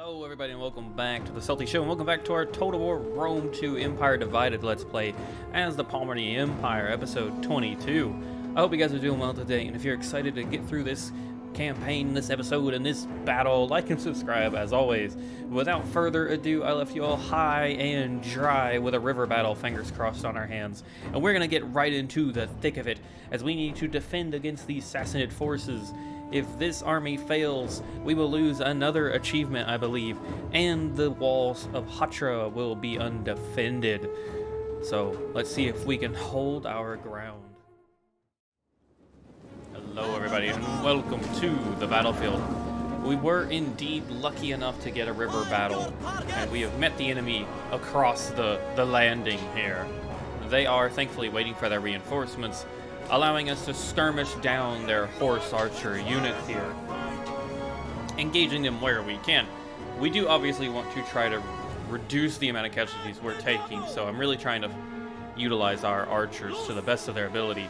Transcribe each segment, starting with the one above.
Hello everybody and welcome back to the SaltyYShow and welcome back to our Total War Rome 2 Empire Divided Let's Play as the Palmyra Empire, episode 22. I hope you guys are doing well today, and if you're excited to get through this campaign, this episode, and this battle, like and subscribe as always. Without further ado, I left you all high and dry with a river battle, fingers crossed, on our hands. And we're gonna get right into the thick of it, as we need to defend against these Sassanid forces. If this army fails, we will lose another achievement, I believe, and the walls of Hatra will be undefended. So, let's see if we can hold our ground. Hello everybody, and welcome to the battlefield. We were indeed lucky enough to get a river battle, and we have met the enemy across the landing here. They are thankfully waiting for their reinforcements, allowing us to skirmish down their horse archer unit here, engaging them where we can. We do obviously want to try to reduce the amount of casualties we're taking, so I'm really trying to utilize our archers to the best of their ability.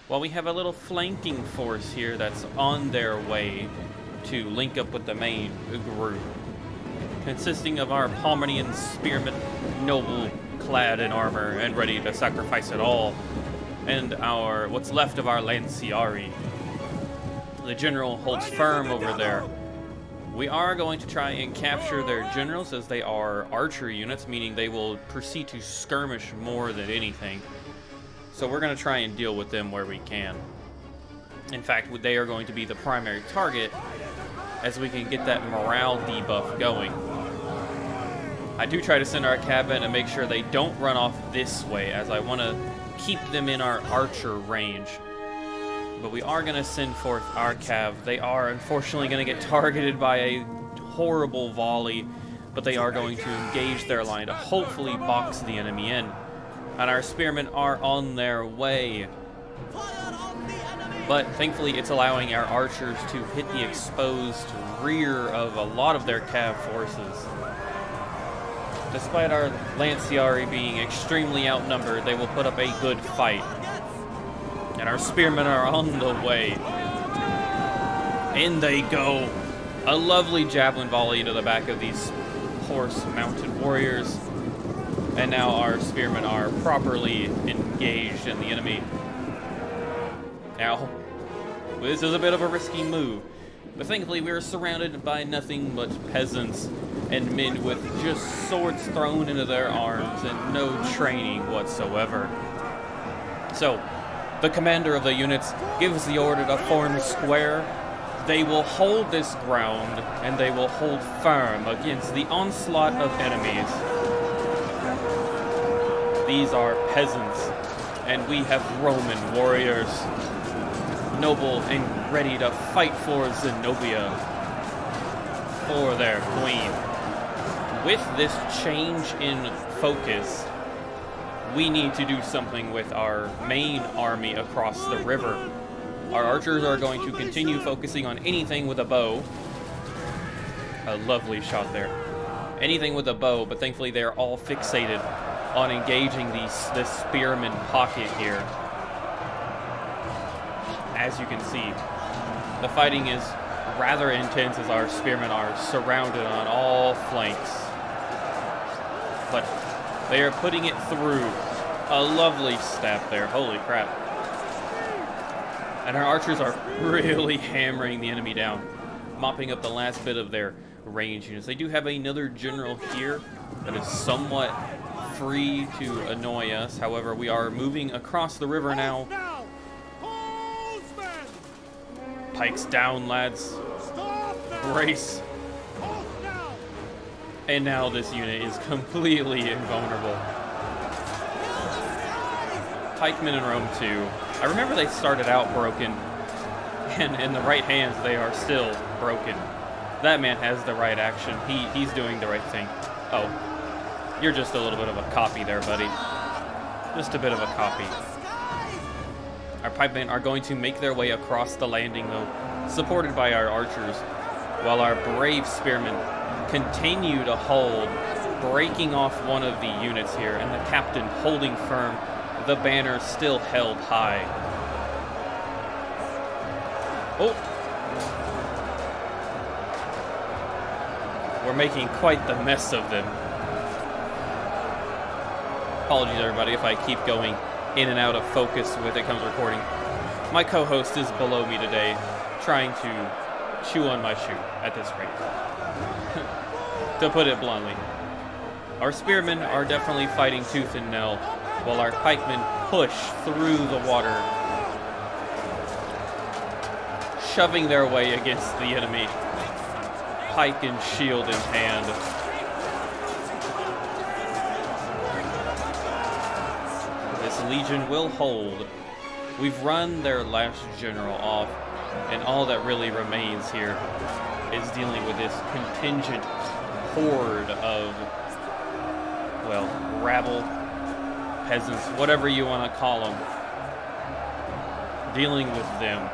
While we have a little flanking force here that's on their way to link up with the main group, consisting of our Palmyran spearmen, noble, clad in armor and ready to sacrifice it all, and what's left of our Lanciari. The general holds firm over there. We are going to try and capture their generals, as they are archery units, meaning they will proceed to skirmish more than anything. So we're going to try and deal with them where we can. In fact, they are going to be the primary target, as we can get that morale debuff going. I do try to send our cav in and make sure they don't run off this way, as I want to keep them in our archer range. But we are going to send forth our cav. They are unfortunately going to get targeted by a horrible volley, but they are going to engage their line to hopefully box the enemy in. And our spearmen are on their way. But thankfully it's allowing our archers to hit the exposed rear of a lot of their cav forces. Despite our Lanciari being extremely outnumbered, they will put up a good fight. And our spearmen are on the way. In they go. A lovely javelin volley into the back of these horse-mounted warriors. And now our spearmen are properly engaged in the enemy. Now, this is a bit of a risky move, but thankfully we are surrounded by nothing but peasants and men with just swords thrown into their arms and no training whatsoever. So, the commander of the units gives the order to form square. They will hold this ground, and they will hold firm against the onslaught of enemies. These are peasants, and we have Roman warriors, noble and ready to fight for Zenobia, for their queen. With this change in focus, we need to do something with our main army across the river. Our archers are going to continue focusing on anything with a bow. A lovely shot there. Anything with a bow, but thankfully they're all fixated on engaging this spearman pocket here. As you can see, the fighting is rather intense as our spearmen are surrounded on all flanks. But they are putting it through. A lovely stab there, holy crap. And our archers are really hammering the enemy down, mopping up the last bit of their range units. They do have another general here that is somewhat free to annoy us. However, we are moving across the river now. Pikes down, lads. Brace. And now this unit is completely invulnerable. Pikemen in Rome 2. I remember they started out broken, and in the right hands they are still broken. That man has the right action. He's doing the right thing. Oh, you're just a little bit of a copy there, buddy. Just a bit of a copy. Our pikemen are going to make their way across the landing, though, supported by our archers, while our brave spearmen continue to hold, breaking off one of the units here, and the captain holding firm, the banner still held high. Oh! We're making quite the mess of them. Apologies, everybody, if I keep going in and out of focus with it comes recording. My co-host is below me today, trying to chew on my shoe at this rate. To put it bluntly. Our spearmen are definitely fighting tooth and nail, while our pikemen push through the water, shoving their way against the enemy, pike and shield in hand. This legion will hold. We've run their last general off, and all that really remains here is dealing with this contingent horde of, well, rabble, peasants, whatever you want to call them. Dealing with them.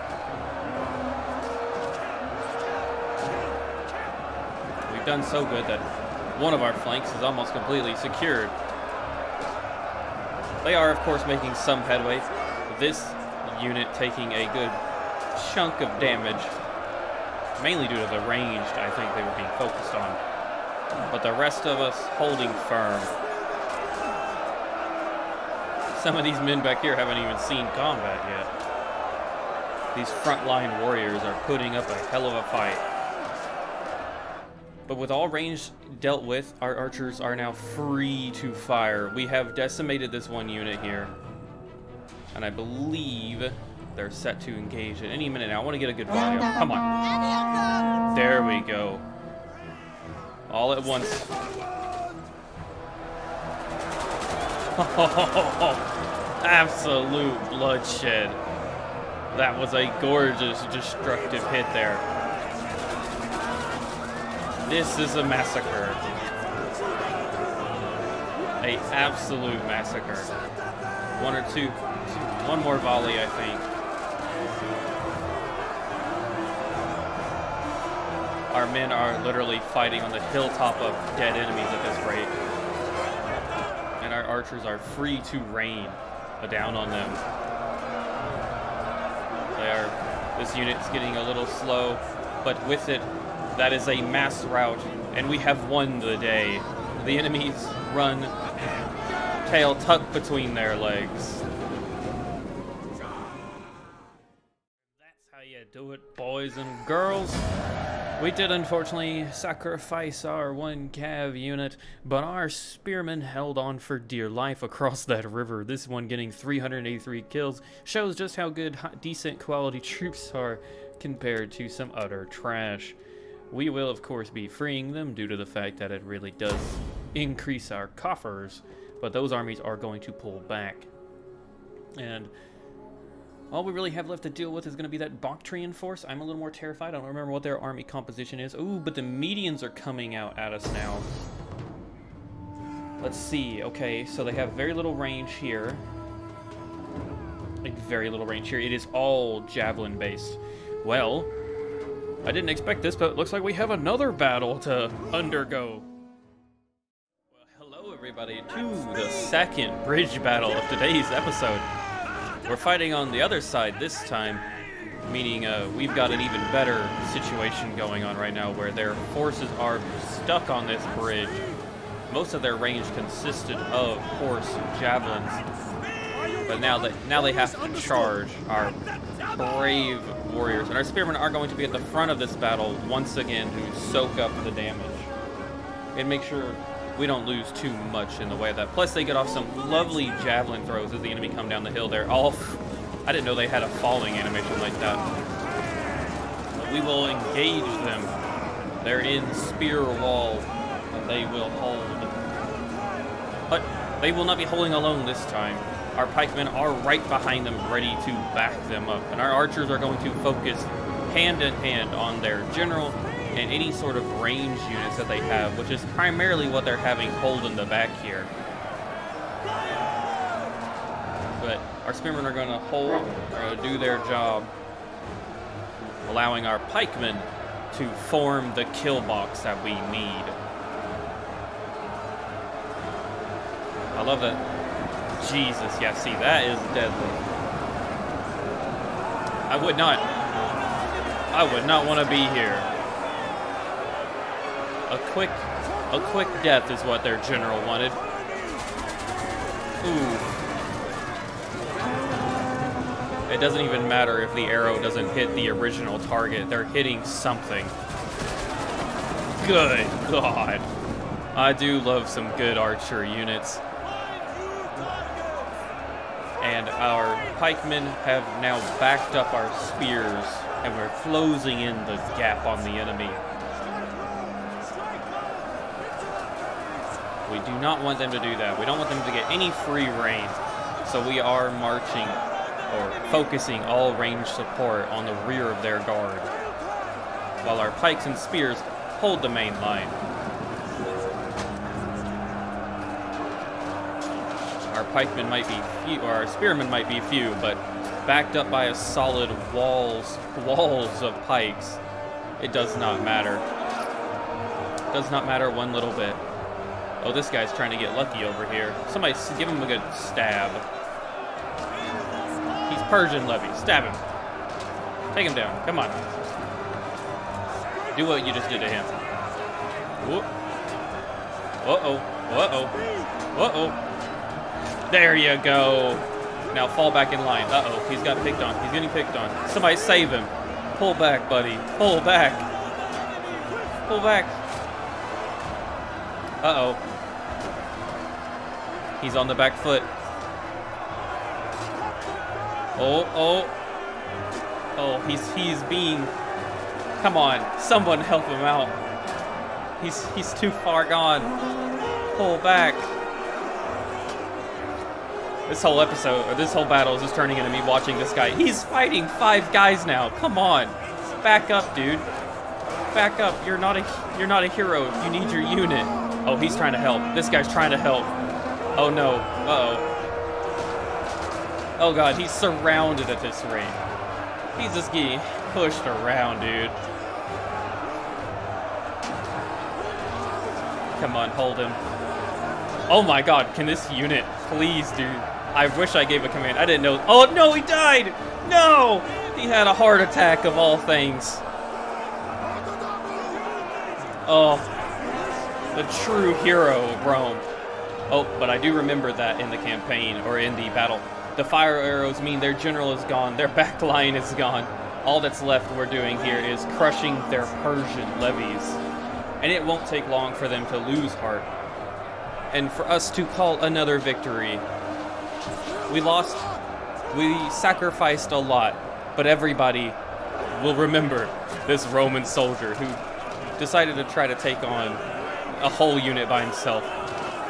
We've done so good that one of our flanks is almost completely secured. They are, of course, making some headway. This unit taking a good chunk of damage, mainly due to the range I think they were being focused on. But the rest of us holding firm. Some of these men back here haven't even seen combat yet. These frontline warriors are putting up a hell of a fight. But with all range dealt with, our archers are now free to fire. We have decimated this one unit here. And I believe they're set to engage at any minute now. I want to get a good volley up. Come on. There we go. All at once. Absolute bloodshed. That was a gorgeous, destructive hit there. This is a massacre. A absolute massacre. One or two. One more volley, I think. Our men are literally fighting on the hilltop of dead enemies at this rate. And our archers are free to rain down on them. This unit's getting a little slow, but with it, that is a mass rout, and we have won the day. The enemies run, tail tucked between their legs. That's how you do it, boys and girls. We did unfortunately sacrifice our one cav unit, but our spearmen held on for dear life across that river. This one getting 383 kills shows just how good, decent quality troops are compared to some utter trash. We will, of course, be freeing them due to the fact that it really does increase our coffers, but those armies are going to pull back. And all we really have left to deal with is going to be that Bactrian force. I'm a little more terrified. I don't remember what their army composition is. Ooh, but the Medians are coming out at us now. Let's see. Okay, so they have very little range here. Like, very little range here. It is all javelin based. Well, I didn't expect this, but it looks like we have another battle to undergo. Well, hello everybody to the second bridge battle of today's episode. We're fighting on the other side this time, meaning we've got an even better situation going on right now where their forces are stuck on this bridge. Most of their range consisted of horse javelins, but now they have to charge our brave warriors. And our spearmen are going to be at the front of this battle once again to soak up the damage and make sure we don't lose too much in the way of that. Plus, they get off some lovely javelin throws as the enemy come down the hill there. I didn't know they had a falling animation like that. But we will engage them. They're in spear wall, and they will hold. But they will not be holding alone this time. Our pikemen are right behind them, ready to back them up. And our archers are going to focus hand in hand on their general and any sort of range units that they have, which is primarily what they're having hold in the back here. But our spearmen are going to hold, do their job, allowing our pikemen to form the kill box that we need. I love that. Jesus, yeah, see, that is deadly. I would not want to be here. A quick death is what their general wanted. Ooh. It doesn't even matter if the arrow doesn't hit the original target. They're hitting something. Good God. I do love some good archer units. And our pikemen have now backed up our spears, and we're closing in the gap on the enemy. We do not want them to do that. We don't want them to get any free reign. So we are marching, or focusing all range support on the rear of their guard, while our pikes and spears hold the main line. Our pikemen might be few, or our spearmen might be few, but backed up by a solid walls of pikes, it does not matter. It does not matter one little bit. Oh, this guy's trying to get lucky over here. Somebody give him a good stab. He's Persian Levy. Stab him. Take him down. Come on. Do what you just did to him. Whoop. Uh-oh. Uh-oh. Uh-oh. There you go. Now fall back in line. Uh-oh. He's got picked on. He's getting picked on. Somebody save him. Pull back, buddy. Pull back. Pull back. Uh-oh. He's on the back foot. Oh, oh. Oh, he's being... Come on, someone help him out. He's too far gone. Pull back. This whole episode, or this whole battle is just turning into me watching this guy. He's fighting 5 guys now. Come on. Back up, dude. Back up. You're not a hero. You need your unit. Oh, he's trying to help. This guy's trying to help. Oh no. Uh-oh. Oh god, he's surrounded at this rate. He's just getting pushed around, dude. Come on, hold him. Oh my god, can this unit please, dude? I wish I gave a command. I didn't know. Oh no, he died! No! He had a heart attack of all things. Oh. The true hero of Rome. Oh, but I do remember that in the campaign, or in the battle. The fire arrows mean their general is gone, their back line is gone. All that's left we're doing here is crushing their Persian levies. And it won't take long for them to lose heart. And for us to call another victory. We sacrificed a lot, but everybody will remember this Roman soldier who decided to try to take on a whole unit by himself.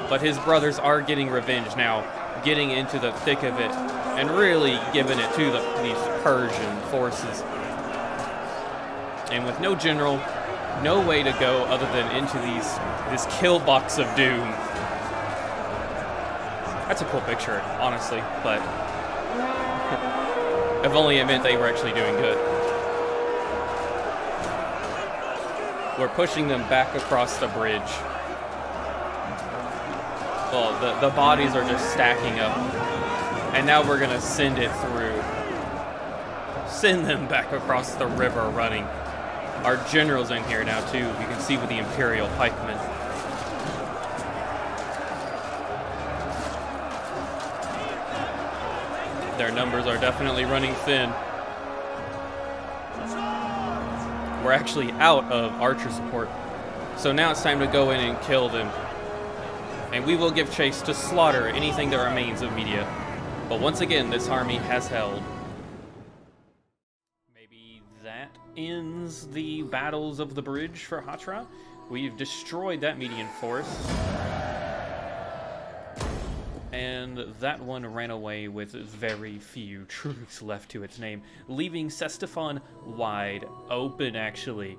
But his brothers are getting revenge now, getting into the thick of it, and really giving it to these Persian forces. And with no general, no way to go other than into this kill box of doom. That's a cool picture, honestly, but if only it meant they were actually doing good. We're pushing them back across the bridge. Well, the bodies are just stacking up. And now we're gonna send it through. Send them back across the river running. Our general's in here now too. You can see with the Imperial pikemen. Their numbers are definitely running thin. We're actually out of archer support. So now it's time to go in and kill them. And we will give chase to slaughter anything that remains of Media. But once again, this army has held. Maybe that ends the battles of the bridge for Hatra. We've destroyed that Median force. And that one ran away with very few troops left to its name, leaving Ctesiphon wide open, actually.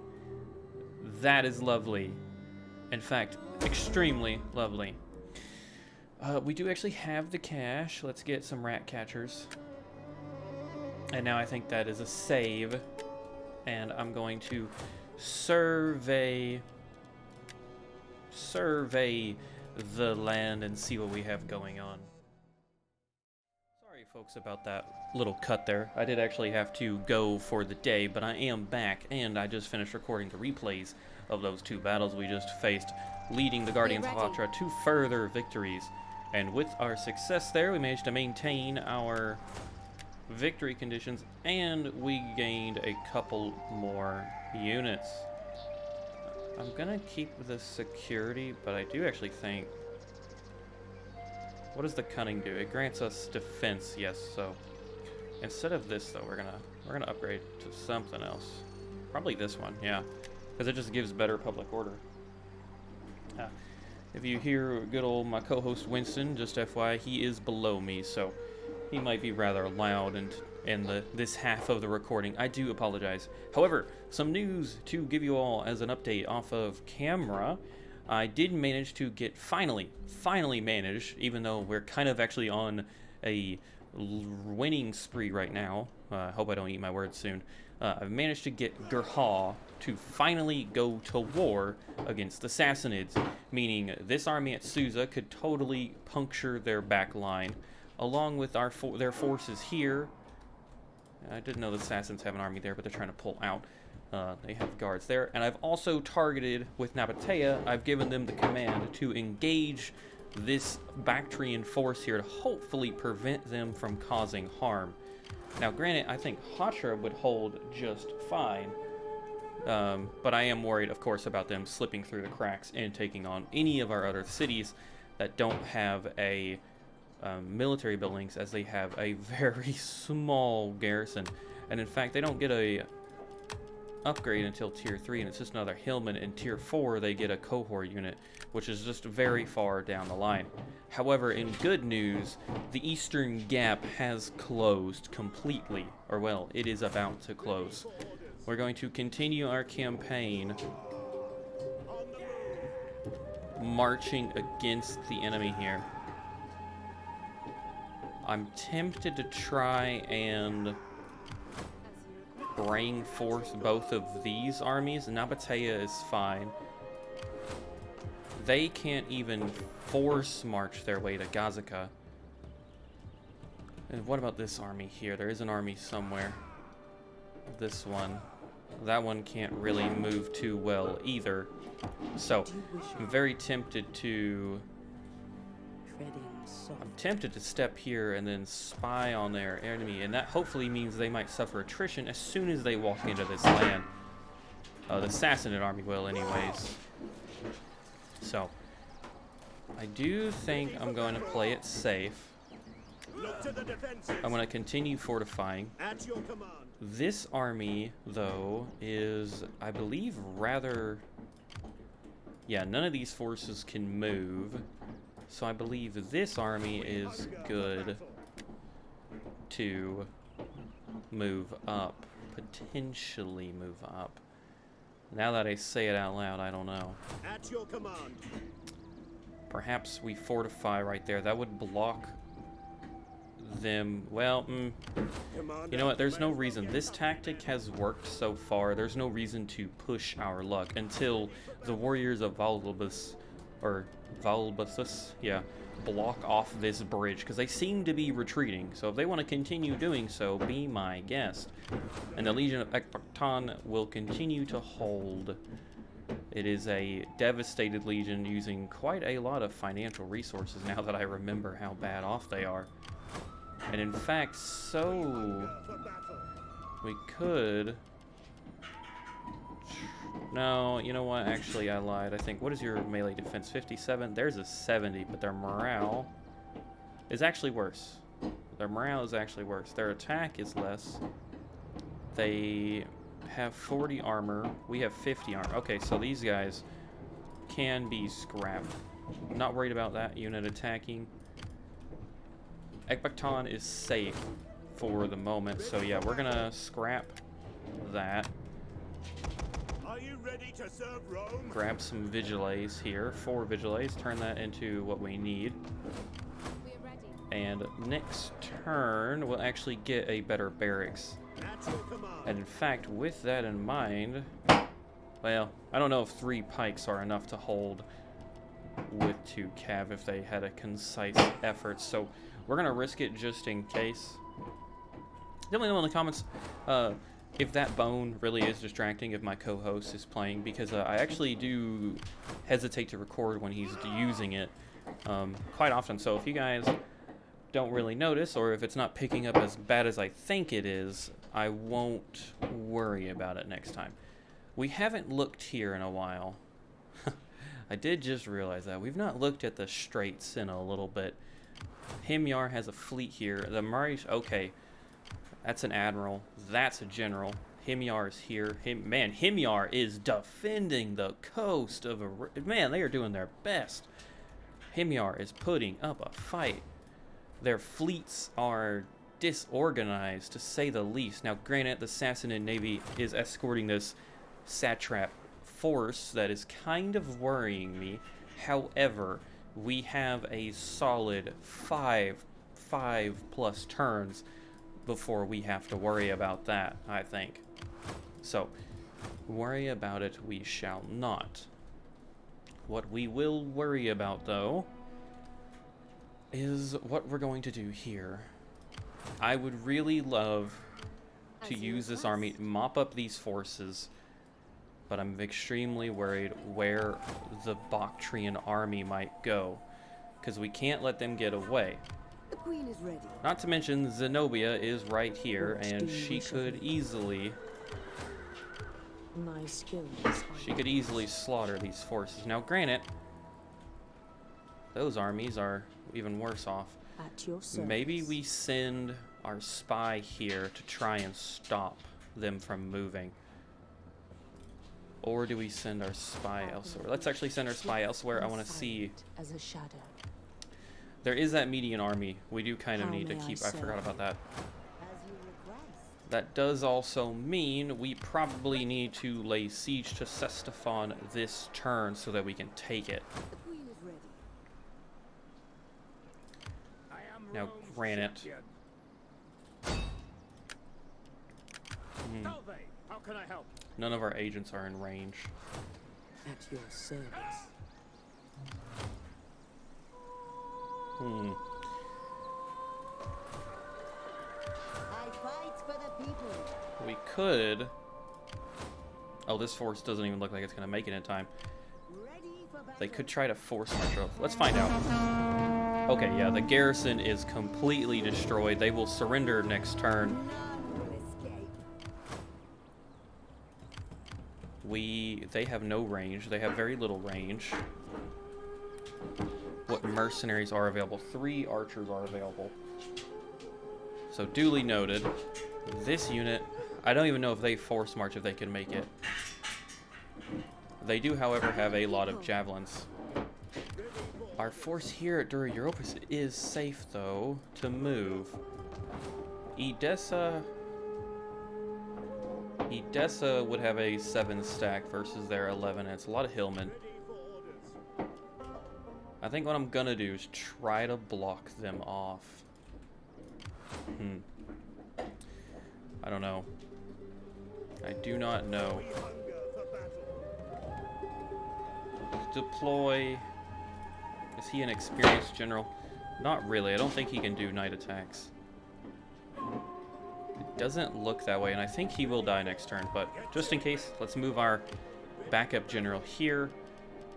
That is lovely. In fact, extremely lovely. We do actually have the cash. Let's get some rat catchers. And now I think that is a save. And I'm going to survey the land and see what we have going on. Sorry folks about that little cut there. I did actually have to go for the day, but I am back and I just finished recording the replays of those two battles we just faced, leading the Guardians of Hatra to further victories. And with our success there, we managed to maintain our victory conditions, and we gained a couple more units. I'm gonna keep the security, but I do actually think... What does the cunning do? It grants us defense, yes, so... Instead of this, though, we're gonna upgrade to something else. Probably this one, yeah. Because it just gives better public order. If you hear good old my co-host Winston, just FYI, he is below me, so he might be rather loud in this half of the recording. I do apologize. However, some news to give you all as an update off of camera. I did manage to get, finally managed, even though we're kind of actually on a winning spree right now. I hope I don't eat my words soon. I've managed to get Gerha to finally go to war against the Sassanids, meaning this army at Susa could totally puncture their back line, along with their forces here. I didn't know the Assassins have an army there, but they're trying to pull out. They have guards there, and I've also targeted with Nabatea. I've given them the command to engage this Bactrian force here to hopefully prevent them from causing harm. Now, granted, I think Hatra would hold just fine, but I am worried, of course, about them slipping through the cracks and taking on any of our other cities that don't have a military buildings, as they have a very small garrison. And in fact, they don't get a upgrade until tier 3, and it's just another hillman. In tier 4 they get a cohort unit, which is just very far down the line. However, in good news, the Eastern Gap has closed completely, or well, it is about to close. We're going to continue our campaign marching against the enemy here. I'm tempted to try and bring forth both of these armies. Nabatea is fine. They can't even force march their way to Gazaka. And what about this army here? There is an army somewhere. This one. That one can't really move too well either. So, I'm very tempted to... step here and then spy on their enemy, and that hopefully means they might suffer attrition as soon as they walk into this land. The Sassanid army will anyways. So, I do think I'm going to play it safe. I'm going to continue fortifying. This army, though, is, I believe, rather... Yeah, none of these forces can move. So I believe this army is good to move up, potentially move up. Now that I say it out loud, I don't know. At your command. Perhaps we fortify right there. That would block them. Well, you know what? There's no reason. This tactic has worked so far. There's no reason to push our luck until the warriors of Valbus, or Valbusus, yeah, block off this bridge, because they seem to be retreating. So if they want to continue doing so, be my guest. And the Legion of Ekbaktan will continue to hold. It is a devastated legion using quite a lot of financial resources now that I remember how bad off they are. And in fact, so we could... No, you know what? Actually, I lied. I think, what is your melee defense? 57? There's a 70, but their morale is actually worse. Their morale is actually worse. Their attack is less. They have 40 armor. We have 50 armor. Okay, so these guys can be scrapped. Not worried about that unit attacking. Ekbaktan is safe for the moment, so yeah, we're gonna scrap that. Are you ready to serve Rome? Grab some vigiles here, 4 vigiles, turn that into what we need. We're ready. And next turn, we'll actually get a better barracks. And in fact, with that in mind, well, I don't know if 3 pikes are enough to hold with 2 cav if they had a concise effort, so we're gonna risk it just in case. Let me know in the comments if that bone really is distracting if my co-host is playing, because I actually do hesitate to record when he's using it quite often. So if you guys don't really notice, or if it's not picking up as bad as I think it is, I won't worry about it next time. We haven't looked here in a while. I did just realize that. We've not looked at the Straits in a little bit. Himyar has a fleet here. The Marish, okay. That's an admiral. That's a general. Himyar is here. Himyar is defending the coast of a... Man, they are doing their best. Himyar is putting up a fight. Their fleets are disorganized, to say the least. Now, granted, the Sassanid Navy is escorting this satrap force that is kind of worrying me. However, we have a solid five plus turns before we have to worry about that, I think. So, worry about it we shall not. What we will worry about, though, is what we're going to do here. I would really love to use this army to mop up these forces, but I'm extremely worried where the Bactrian army might go, because we can't let them get away. The queen is ready. Not to mention Zenobia is right here, and she could easily slaughter these forces. Now, granted, those armies are even worse off. At your service. Maybe we send our spy here to try and stop them from moving. Or do we send our spy elsewhere? Let's actually send our spy elsewhere. I want to see. As a shadow. There is that Median army. We do kind of need to keep... I forgot about that. That does also mean we probably need to lay siege to Ctesiphon this turn so that we can take it. Now, granted. How can I help? None of our agents are in range. At your service. I fight for the people. We could... Oh, this force doesn't even look like it's going to make it in time. They could try to force march. Let's find out. Okay, yeah, the garrison is completely destroyed. They will surrender next turn. They have no range. They have very little range. What mercenaries are available? 3 archers are available. So duly noted. This unit, I don't even know if they force march, if they can make it. They do, however, have a lot of javelins. Our force here at Dura Europus is safe, though, to move. Edessa would have a 7 stack versus their 11. It's a lot of hillmen. I think what I'm gonna do is try to block them off. I don't know. I do not know. Deploy. Is he an experienced general? Not really. I don't think he can do night attacks. It doesn't look that way, and I think he will die next turn, but just in case, let's move our backup general here,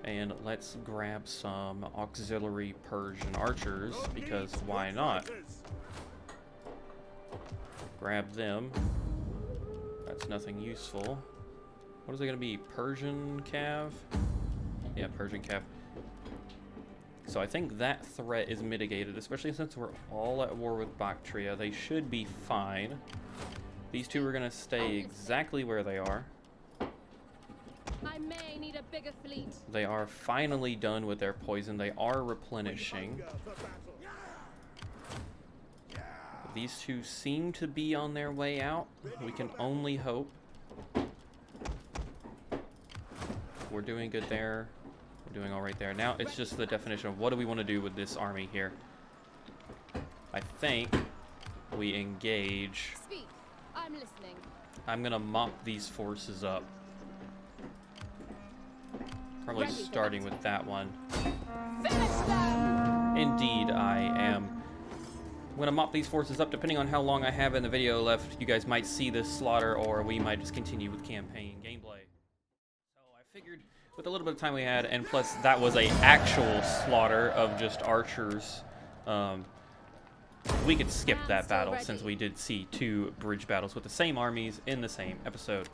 and let's grab some auxiliary Persian archers, because why not? Grab them. That's nothing useful. What is it going to be? Persian cav? Yeah, Persian cav. So I think that threat is mitigated, especially since we're all at war with Bactria. They should be fine. These two are going to stay exactly where they are. I may need a bigger fleet. They are finally done with their poison. They are replenishing. These two seem to be on their way out. We can only hope. We're doing good there. We're doing all right there. Now it's just the definition of what do we want to do with this army here. I think we engage. Speak. I'm listening. I'm gonna mop these forces up. Probably starting with that one. Finish them! Indeed, I am. gonna mop these forces up. Depending on how long I have in the video left, you guys might see this slaughter, or we might just continue with campaign gameplay. So I figured with a little bit of time we had, and plus that was a actual slaughter of just archers, we could skip that battle since we did see 2 bridge battles with the same armies in the same episode.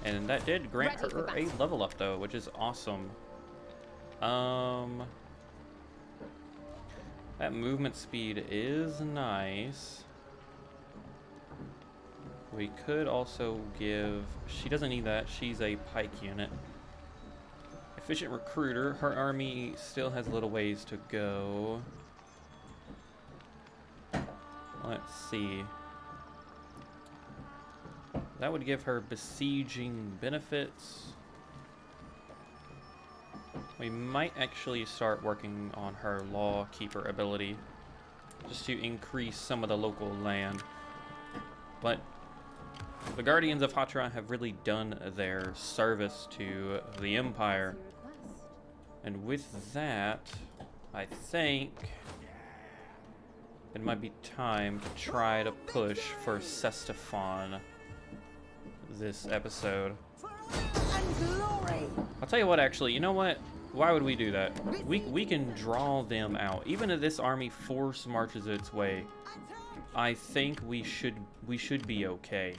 And that did grant her a level up though, which is awesome. That movement speed is nice. We could also give... She doesn't need that. She's a pike unit. Efficient recruiter. Her army still has a little ways to go. Let's see. That would give her besieging benefits. We might actually start working on her law keeper ability just to increase some of the local land. But the Guardians of Hatra have really done their service to the Empire. And with that, I think it might be time to try to push for Ctesiphon this episode. I'll tell you what, actually, you know what? Why would we do that? We can draw them out. Even if this army force marches its way, I think we should be okay.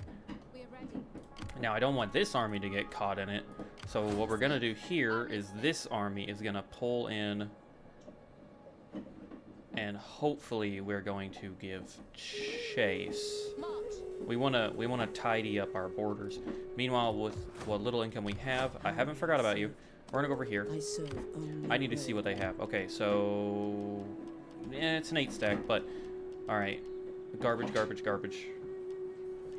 Now, I don't want this army to get caught in it. So what we're gonna do here is this army is gonna pull in, and hopefully we're going to give chase. We wanna tidy up our borders. Meanwhile, with what little income we have, I haven't forgot about you. We're gonna go over here. I need to see what they have. Okay, so yeah, it's an 8 stack, but all right. Garbage, garbage, garbage.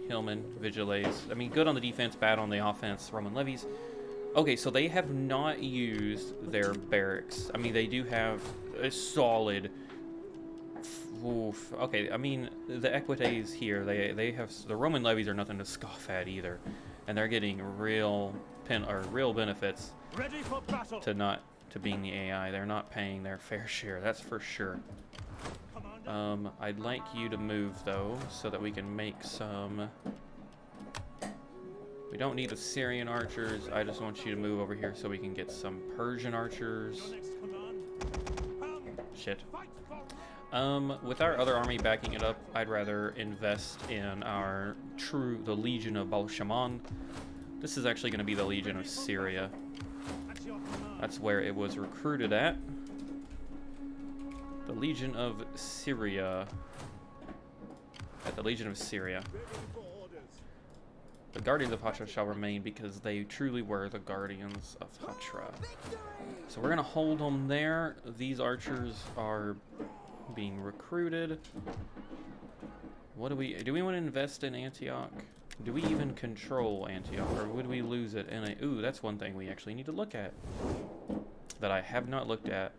Hillman, Vigiles. I mean, good on the defense, bad on the offense. Roman levies. Okay, so they have not used their barracks. I mean, they do have a solid. Oof. Okay, I mean, the Equites here, they have, the Roman levies are nothing to scoff at either, and they're getting real benefits to being the AI. They're not paying their fair share, that's for sure. I'd like you to move though, so that we can make some. We don't need Assyrian archers. I just want you to move over here so we can get some Persian archers. Shit. With our other army backing it up, I'd rather invest in the Legion of Baal-Shaman. This is actually going to be the Legion of Syria. That's where it was recruited at. The Legion of Syria. At the Legion of Syria. The Guardians of Hatra shall remain because they truly were the Guardians of Hatra. So we're going to hold them there. These archers are being recruited. What do we want to invest in Antioch? Do we even control Antioch, or would we lose it in a... Ooh, that's one thing we actually need to look at that I have not looked at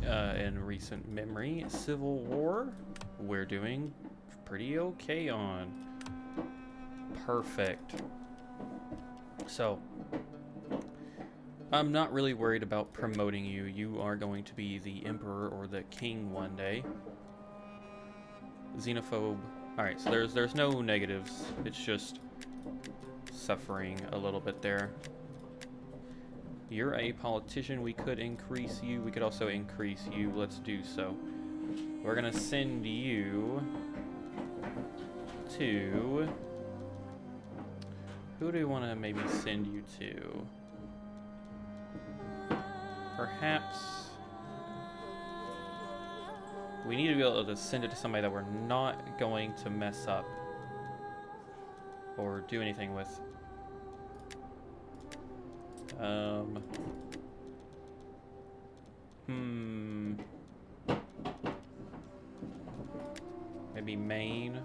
in recent memory. Civil War, we're doing pretty okay on. Perfect. So I'm not really worried about promoting you. You are going to be the emperor or the king one day. Xenophobe. Alright, so there's no negatives. It's just suffering a little bit there. You're a politician. We could increase you. We could also increase you. Let's do so. We're gonna send you to... Who do we want to maybe send you to? Perhaps we need to be able to send it to somebody that we're not going to mess up or do anything with. Maybe Maine.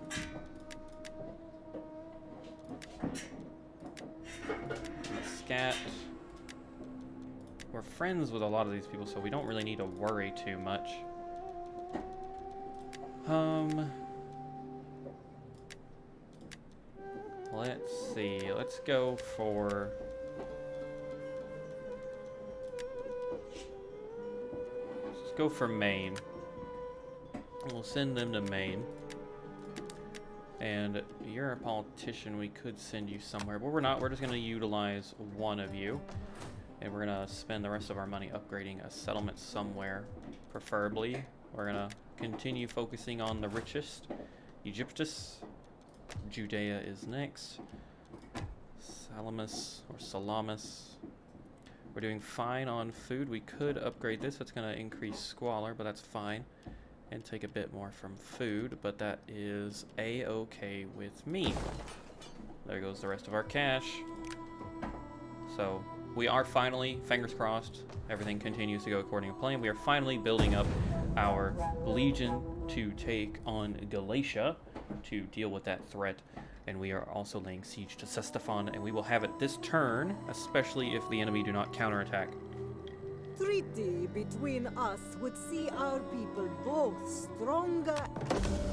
Scat. We're friends with a lot of these people, so we don't really need to worry too much. Let's see. Let's go for... Let's go for Maine. We'll send them to Maine. And you're a politician. We could send you somewhere, but we're not. We're just going to utilize one of you. And we're going to spend the rest of our money upgrading a settlement somewhere, preferably. We're going to continue focusing on the richest. Egyptus. Judea is next. Salamis or Salamis. We're doing fine on food. We could upgrade this. That's going to increase squalor, but that's fine. And take a bit more from food, but that is a-okay with me. There goes the rest of our cash. So we are finally, fingers crossed, everything continues to go according to plan. We are finally building up our legion to take on Galatia to deal with that threat. And we are also laying siege to Ctesiphon, and we will have it this turn, especially if the enemy do not counterattack. Treaty between us would see our people both stronger.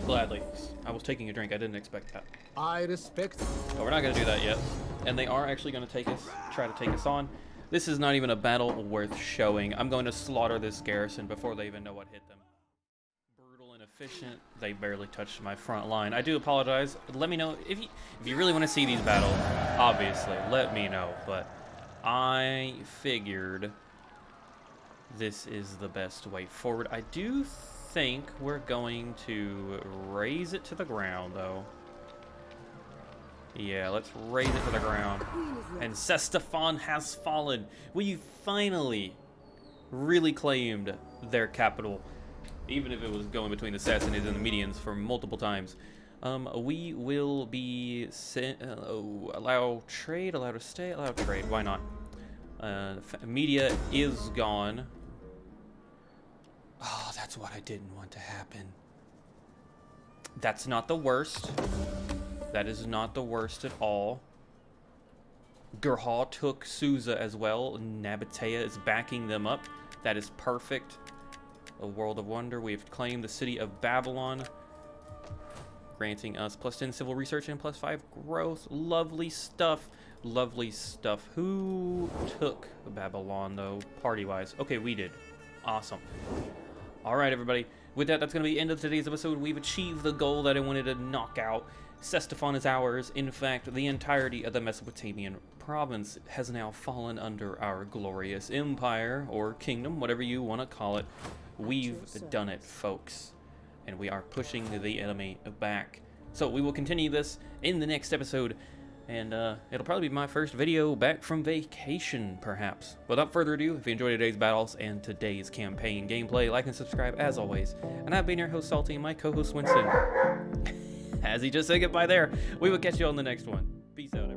Gladly. I was taking a drink. I didn't expect that. I respect. But we're not going to do that yet. And they are actually going to try to take us on. This is not even a battle worth showing. I'm going to slaughter this garrison before they even know what hit them. Brutal and efficient. They barely touched my front line. I do apologize. Let me know if you really want to see these battles. Obviously, let me know. But I figured this is the best way forward. I do think we're going to raise it to the ground, though. Yeah, let's raise it to the ground. And Ctesiphon has fallen. We finally really claimed their capital, even if it was going between the Sassanids and the Medians for multiple times. We will be allow trade, allow to stay, allow trade. Why not? Media is gone. Oh, that's what I didn't want to happen. That's not the worst. That is not the worst at all. Gerha took Susa as well. Nabatea is backing them up. That is perfect. A world of wonder. We have claimed the city of Babylon, granting us +10 civil research and +5 growth. Lovely stuff. Lovely stuff. Who took Babylon, though, party-wise? Okay, we did. Awesome. All right, everybody. With that, that's going to be the end of today's episode. We've achieved the goal that I wanted to knock out. Ctesiphon is ours. In fact, the entirety of the Mesopotamian province has now fallen under our glorious empire, or kingdom, whatever you want to call it. We've done it, folks. And we are pushing the enemy back. So we will continue this in the next episode. And it'll probably be my first video back from vacation, perhaps. Without further ado, if you enjoyed today's battles and today's campaign gameplay, like and subscribe as always. And I've been your host, Salty, and my co-host, Winston. As he just said goodbye there, we will catch you on the next one. Peace out.